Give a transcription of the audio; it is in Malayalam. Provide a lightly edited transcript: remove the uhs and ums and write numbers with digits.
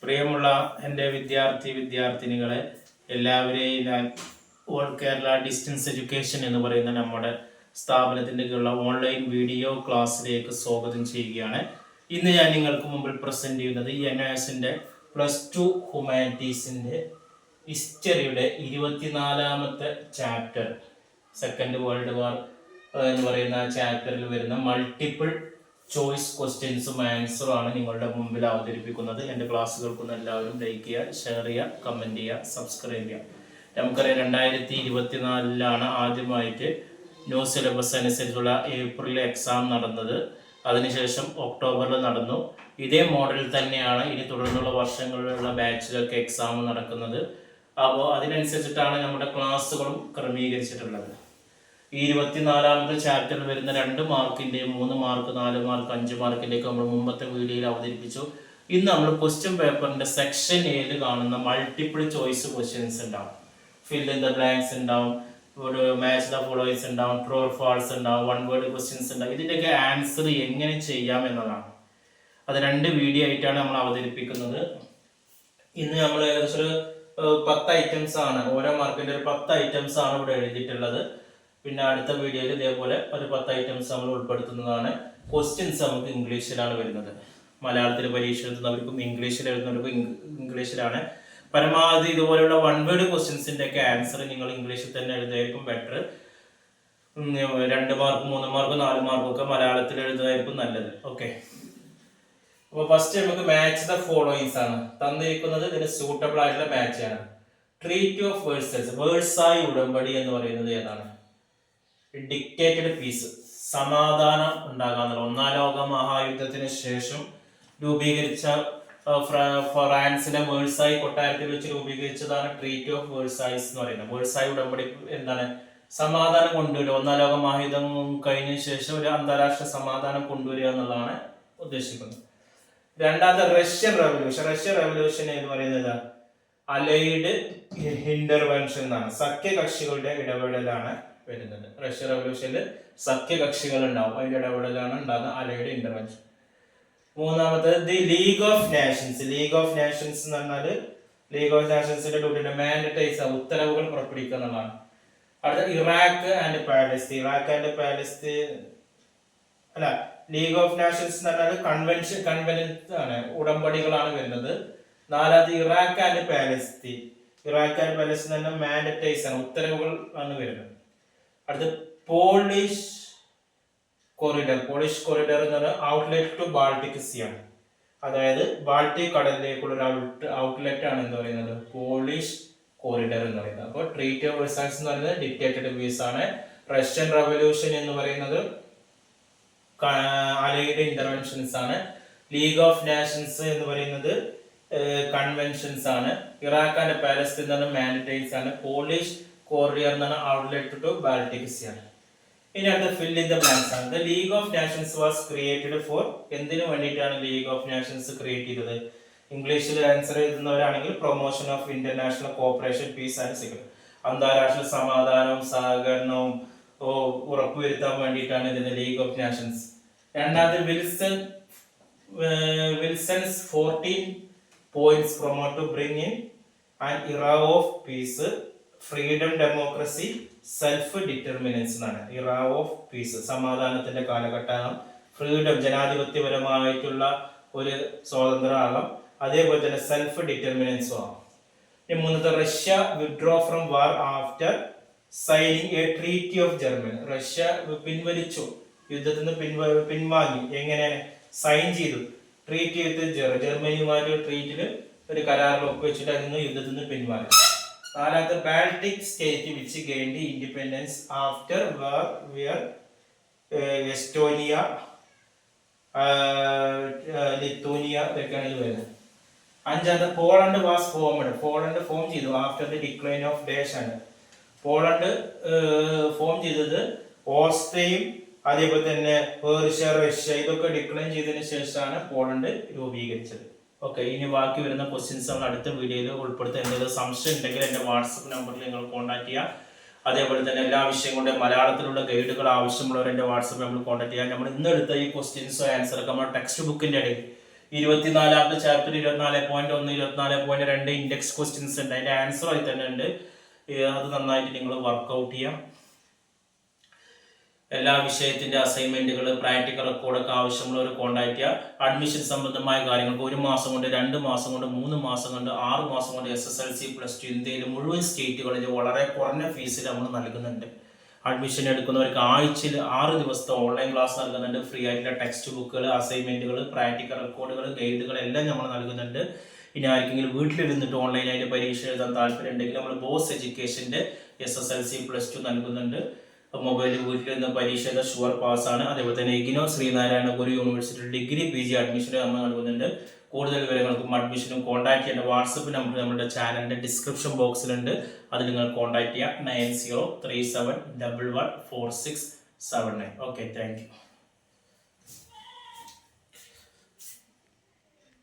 പ്രിയമുള്ള എൻ്റെ വിദ്യാർത്ഥിനികളെ എല്ലാവരെയും ഞാൻ ഓൾ കേരള ഡിസ്റ്റൻസ് എഡ്യൂക്കേഷൻ എന്ന് പറയുന്ന നമ്മുടെ സ്ഥാപനത്തിൻ്റെ കീഴിലുള്ള ഓൺലൈൻ വീഡിയോ ക്ലാസ്സിലേക്ക് സ്വാഗതം ചെയ്യുകയാണ്. ഇന്ന് ഞാൻ നിങ്ങൾക്ക് മുമ്പിൽ പ്രസൻറ്റ് ചെയ്യുന്നത് NISൻ്റെ +2 ഹ്യൂമാനിറ്റീസിൻ്റെ ഹിസ്റ്ററിയുടെ 24ാമത്തെ ചാപ്റ്റർ, സെക്കൻഡ് വേൾഡ് വാർ എന്ന് പറയുന്ന ചാപ്റ്ററിൽ വരുന്ന മൾട്ടിപ്പിൾ ചോയ്സ് ക്വസ്റ്റ്യൻസും ആൻസറും ആണ് നിങ്ങളുടെ മുമ്പിൽ അവതരിപ്പിക്കുന്നത്. എൻ്റെ ക്ലാസ്സുകൾക്കൊന്നും എല്ലാവരും ലൈക്ക് ചെയ്യുക, ഷെയർ ചെയ്യുക, കമൻറ്റ് ചെയ്യുക, സബ്സ്ക്രൈബ് ചെയ്യുക. നമുക്കറിയാം 2024 ആദ്യമായിട്ട് ന്യൂ സിലബസ് അനുസരിച്ചുള്ള ഏപ്രിലിൽ എക്സാം നടന്നത്. അതിനുശേഷം ഒക്ടോബറിൽ നടന്നു. ഇതേ മോഡലിൽ തന്നെയാണ് ഇനി തുടർന്നുള്ള വർഷങ്ങളിലുള്ള ബാച്ചുകൾക്ക് എക്സാം നടക്കുന്നത്. അപ്പോൾ അതിനനുസരിച്ചിട്ടാണ് നമ്മുടെ ക്ലാസ്സുകളും ക്രമീകരിച്ചിട്ടുള്ളത്. ഈ 24ാമത്തെ ചാപ്റ്ററിൽ വരുന്ന 2 മാർക്കിൻ്റെയും 3 മാർക്ക്, 4 മാർക്ക്, 5 മാർക്കിൻ്റെയൊക്കെ നമ്മൾ മുമ്പത്തെ വീഡിയോയിൽ അവതരിപ്പിച്ചു. ഇന്ന് നമ്മൾ ക്വസ്റ്റ്യൻ പേപ്പറിൻ്റെ സെക്ഷൻ 7 കാണുന്ന മൾട്ടിപ്പിൾ ചോയ്സ് ക്വസ്റ്റ്യൻസ് ഉണ്ടാവും, ഫിൽ ഇൻ ദ ബ്ലാങ്ക്സ് ഉണ്ടാവും, ഒരു മാച്ച് ദ ഫോളോവേഴ്സ് ഉണ്ടാവും, ട്രൂ ഓർ ഫാൾസ് ഉണ്ടാവും, വൺ വേർഡ് ക്വസ്റ്റ്യൻസ് ഉണ്ടാവും. ഇതിൻ്റെയൊക്കെ ആൻസർ എങ്ങനെ ചെയ്യാം എന്നതാണ്. അത് 2 വീഡിയോ ആയിട്ടാണ് നമ്മൾ അവതരിപ്പിക്കുന്നത്. ഇന്ന് നമ്മൾ ഏകദേശം ഒരു 10 ഐറ്റംസ് ആണ്, ഓരോ മാർക്കിൻ്റെ ഒരു 10 ഐറ്റംസ് ആണ് ഇവിടെ എഴുതിയിട്ടുള്ളത്. പിന്നെ അടുത്ത വീഡിയോയിൽ ഇതേപോലെ ഒരു 10 ഐറ്റംസ് നമ്മൾ ഉൾപ്പെടുത്തുന്നതാണ്. ക്വസ്റ്റ്യൻസ് നമുക്ക് ഇംഗ്ലീഷിലാണ് വരുന്നത്. മലയാളത്തിൽ പരീക്ഷ എഴുതുന്നവർക്കും ഇംഗ്ലീഷിൽ എഴുതുന്നവർക്കും ഇംഗ്ലീഷിലാണ്. പരമാവധി ഇതുപോലെയുള്ള വൺ വേർഡ് ക്വസ്റ്റ്യൻസിൻ്റെ ഒക്കെ ആൻസർ നിങ്ങൾ ഇംഗ്ലീഷിൽ തന്നെ എഴുതുന്നതായിരിക്കും ബെറ്റർ. 2 മാർക്ക്, 3 മാർക്ക്, 4 മാർക്കൊക്കെ മലയാളത്തിൽ എഴുതുന്നതായിരിക്കും നല്ലത്. ഓക്കെ, അപ്പോൾ ഫസ്റ്റ് നമുക്ക് മാച്ച് ദ ഫോളോയിങ്സ് ആണ് തന്നിരിക്കുന്നത്. ഇതിന് സൂട്ടബിൾ ആയിട്ടുള്ള മാച്ച് ആണ്. ട്രീറ്റി ഓഫ് വേഴ്സൈസ്, വേഴ്സായി ഉടമ്പടി എന്ന് പറയുന്നത് ഏതാണ്? ഡിക്റ്റേറ്റഡ് പീസ്, സമാധാനം ഉണ്ടാകാന്നുള്ള 1ാം ലോക മഹായുദ്ധത്തിന് ശേഷം രൂപീകരിച്ച ഫ്രാൻസിലെ വേഴ്സായി കൊട്ടാരത്തിൽ വെച്ച് രൂപീകരിച്ചതാണ് ട്രീറ്റി ഓഫ് വേഴ്സായിസ് എന്ന് പറയുന്നത്. വേഴ്സായി ഉടമ്പടി എന്താണ്? സമാധാനം കൊണ്ടുവരിക. 1ാം ലോക മഹായുദ്ധം കഴിഞ്ഞ ശേഷം ഒരു അന്താരാഷ്ട്ര സമാധാനം കൊണ്ടുവരിക എന്നുള്ളതാണ് ഉദ്ദേശിക്കുന്നത്. രണ്ടാമത്തെ റഷ്യൻ റെവല്യൂഷൻ എന്ന് പറയുന്നത് അലൈഡ് ഇന്റർവെൻഷൻ എന്നാണ്. സഖ്യകക്ഷികളുടെ ഇടപെടലാണ് വരുന്നത്. റഷ്യൻ റവല്യൂഷനിൽ സഖ്യകക്ഷികൾ ഉണ്ടാവും, അതിന്റെ ഇടപെടലാണ് ഉണ്ടാകുന്ന അലൈഡ് ഇന്റർവെൻഷൻ. മൂന്നാമത്തേത് the league of nations. League of nations എന്ന് പറഞ്ഞാൽ ലീഗ് ഓഫ് നാഷൻസിന്റെ ഡ്യൂട്ടി മാൻഡേറ്റൈസ്, ഉത്തരവുകൾ പുറപ്പെടുവിക്കുക എന്നുള്ളതാണ്. അടുത്ത ഇറാഖ് ആൻഡ് പാലസ്തീൻ. അല്ല, ലീഗ് ഓഫ് നാഷൻസ് എന്ന് പറഞ്ഞാൽ കൺവെൻഷൻ ആണ്, ഉടമ്പടികളാണ് വരുന്നത്. 4ാമത് Iraq and Palestine. Iraq and Palestine എന്ന് പറഞ്ഞാൽ മാൻഡേറ്റൈസ് ആണ്, ഉത്തരവുകൾ ആണ് വരുന്നത്. അടുത്ത പോളിഷ് കൊറിഡർ എന്ന് പറഞ്ഞാൽ ഔട്ട്ലെറ്റ് ടു ബാൾട്ടിക് സീ ആണ്. അതായത് ബാൾട്ടിക് കടലിലേക്കുള്ള ഒരു ഔട്ട്ലെറ്റ് ആണ് എന്ന് പറയുന്നത് പോളിഷ് കോറിഡർ എന്ന് പറയുന്നത്. അപ്പോൾ ട്രീറ്റി ഓഫ് വേഴ്സായ്സ് എന്ന് പറയുന്നത് ഡിക്റ്റേറ്റഡ് പീസ് ആണ്. റഷ്യൻ റവല്യൂഷൻ എന്ന് പറയുന്നത് അലൈഡ് ഇന്റർവെൻഷൻസ് ആണ്. ലീഗ് ഓഫ് നാഷൻസ് എന്ന് പറയുന്നത് കൺവെൻഷൻസ് ആണ്. ഇറാഖ് ആൻഡ് പാലസ്തീൻ എന്ന് പറഞ്ഞാൽ മാൻഡേറ്റൈസ് ആണ്. പോളിഷ് കോറിയർ എന്നാണ് ഔട്ട്ലെറ്റ് ടു ബാൾട്ടിക് സീ ആണ്. ഇനി അടുത്ത ഫിൽ ഇൻ ദ ബ്ലാങ്ക്സ് ആണ്. The league of nations was created for, എന്തിനു വേണ്ടിയിട്ടാണ് ലീഗ് ഓഫ് നാഷൻസ് ക്രിയേറ്റ് ചെയ്തത്? ഇംഗ്ലീഷിൽ ആൻസർ എഴുതുന്നവരാണെങ്കിൽ promotion of international cooperation, peace and security, അന്താരാഷ്ട്ര സമാധാനവും സഹകരണവും ഉറപ്പുവരുത്താൻ വേണ്ടിയിട്ടാണ് ഇതിന്റെ ലീഗ് ഓഫ് നാഷൻസ്. രണ്ടാമത് Wilson's 14 points promote to bring in an era of peace, freedom, democracy, self determinance എന്നാണ്. ഇറ ഓഫ് പീസ്, സമാധാനത്തിന്റെ കാലഘട്ടം, ഫ്രീഡം, ജനാധിപത്യപരമായിട്ടുള്ള ഒരു സ്വാതന്ത്ര്യമാകാം, അതേപോലെ തന്നെ സെൽഫ് ഡിറ്റർമിനൻസും ആകാം. മൂന്നാമത്തെ Russia withdraw from war after signing A treaty of Germany. Russia പിൻവലിച്ചു, യുദ്ധത്തിൽ നിന്ന് പിൻവാങ്ങി. എങ്ങനെ? സൈൻ ചെയ്തു, ട്രീറ്റ് ചെയ്ത് ജർമ്മനിയുമായിട്ട് ട്രീറ്റിൽ ഒരു കരാറിൽ ഒപ്പുവെച്ചിട്ട് അതിൽ നിന്ന് യുദ്ധത്തിൽ നിന്ന് പിൻവാങ്ങി. 4ാമത്തെ Baltic state which gained independence after war were Estonia, Lithuania, ഇതൊക്കെയാണ് ഇത് വരുന്നത്. 5ാമത്തെ Poland was formed. Poland form ചെയ്തു ആഫ്റ്റർ ദി ഡിക്ലൈൻ ഓഫ് ഡേഷ് ആണ്. പോളണ്ട് ഫോം ചെയ്തത് ഓസ്ട്രിയയും അതേപോലെ തന്നെ പേർഷ്യ, റഷ്യ ഇതൊക്കെ ഡിക്ലൈൻ ചെയ്തതിനു ശേഷമാണ് പോളണ്ട് രൂപീകരിച്ചത്. ഓക്കെ, ഇനി ബാക്കി വരുന്ന ക്വസ്റ്റ്യൻസ് നമ്മൾ അടുത്ത വീഡിയോയിൽ ഉൾപ്പെടുത്താൻ. എന്തെങ്കിലും സംശയം ഉണ്ടെങ്കിൽ എൻ്റെ വാട്സപ്പ് നമ്പറിൽ നിങ്ങൾ കോൺടാക്ട് ചെയ്യുക. അതേപോലെ തന്നെ എല്ലാ വിഷയങ്ങളുടെയും മലയാളത്തിലുള്ള ഗൈഡുകൾ ആവശ്യമുള്ളവർ എൻ്റെ വാട്സപ്പ് നമ്മൾ കോൺടാക്ട് ചെയ്യാം. നമ്മൾ ഇന്നെടുത്ത ഈ ക്വസ്റ്റ്യൻസോ ആൻസറൊക്കെ നമ്മുടെ ടെക്സ്റ്റ് ബുക്കിൻ്റെ ഇടയിൽ 24ാമത്തെ ചാപ്റ്റർ 24.1 24.2 ഇൻഡെക്സ് ക്വസ്റ്റ്യൻസ് ഉണ്ട്. അതിന്റെ ആൻസർ ആയി തന്നെ ഉണ്ട്. അത് നന്നായിട്ട് നിങ്ങൾ വർക്ക്ഔട്ട് ചെയ്യാം. എല്ലാ വിഷയത്തിന്റെ അസൈൻമെന്റുകൾ, പ്രാക്ടിക്കൽ റെക്കോർഡൊക്കെ ആവശ്യമുള്ളവർ കോൺടാക്ട് ചെയ്യുക. അഡ്മിഷൻ സംബന്ധമായ കാര്യങ്ങൾക്ക് 1 മാസം കൊണ്ട്, 2 മാസം കൊണ്ട്, 3 മാസം കൊണ്ട്, 6 മാസം കൊണ്ട് SSLC+2 ഇന്ത്യയിലെ മുഴുവൻ സ്റ്റേറ്റുകളിൽ വളരെ കുറഞ്ഞ ഫീസിൽ നമ്മൾ നൽകുന്നുണ്ട്. അഡ്മിഷൻ എടുക്കുന്നവർക്ക് ആഴ്ചയിൽ 6 ദിവസത്തെ ഓൺലൈൻ ക്ലാസ് നൽകുന്നുണ്ട്. ഫ്രീ ആയിട്ടുള്ള ടെക്സ്റ്റ് ബുക്കുകൾ, അസൈൻമെന്റുകൾ, പ്രാക്ടിക്കൽ റെക്കോർഡുകൾ, ഗൈഡുകൾ എല്ലാം നമ്മൾ നൽകുന്നുണ്ട്. ഇനി ആർക്കെങ്കിലും വീട്ടിലിരുന്നിട്ട് ഓൺലൈനായിട്ട് പരീക്ഷ എഴുതാൻ താല്പര്യം ഉണ്ടെങ്കിൽ നമ്മൾ ബോസ് എഡ്യൂക്കേഷന്റെ SSLC+2 നൽകുന്നുണ്ട്. മൊബൈലിൽ വീട്ടിലിരുന്ന് പരീക്ഷ എഴുതാൻ ഷുവർ പാസ്സാണ്. അതേപോലെ തന്നെ ഇഗ്നോ ശ്രീനാരായണ ഗുരു യൂണിവേഴ്സിറ്റി ഡിഗ്രി PG അഡ്മിഷൻ നമ്മൾ നൽകുന്നുണ്ട്. കൂടുതൽ വിവരങ്ങൾക്കും അഡ്മിഷനും കോൺടാക്ട് ചെയ്യേണ്ട വാട്സപ്പ് നമ്പർ നമ്മുടെ ചാനലിന്റെ ഡിസ്ക്രിപ്ഷൻ ബോക്സിലുണ്ട്. അതിൽ നിങ്ങൾ കോൺടാക്ട് ചെയ്യുക 9037114679. Okay, thank you.